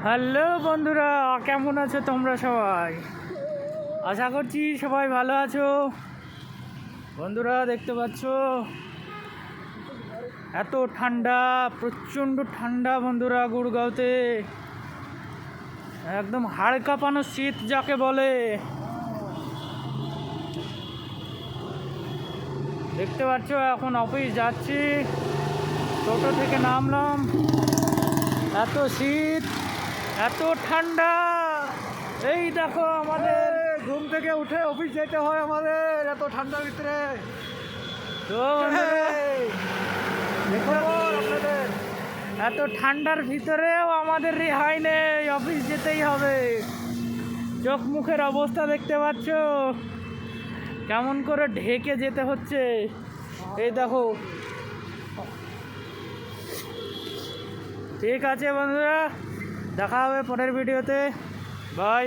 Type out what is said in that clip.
Hello বন্ধুরা, কেমন আছো তোমরা সবাই? আশা করছি সবাই ভালো আছো। বন্ধুরা দেখতে পাচ্ছ এত ঠান্ডা, প্রচণ্ড ঠান্ডা বন্ধুরা। গুড়গাঁওতে একদম হাড় কাঁপানো শীত যাকে বলে। দেখতে পাচ্ছ এখন অফিস যাচ্ছি, টোটো থেকে নামলাম, এত শীত এত ঠান্ডা। এই দেখো আমাদের ঘুম থেকে উঠে অফিস যেতে হয় আমাদের এত ঠান্ডার ভিতরে। তো আপনাদের এত ঠান্ডার ভিতরেও আমাদের রেহাই নেই, অফিস যেতেই হবে। চোখ মুখের অবস্থা দেখতে পাচ্ছ, কেমন করে ঢেকে যেতে হচ্ছে। এই দেখো। ঠিক আছে বন্ধুরা, দেখা হবে পরের ভিডিওতে। বাই।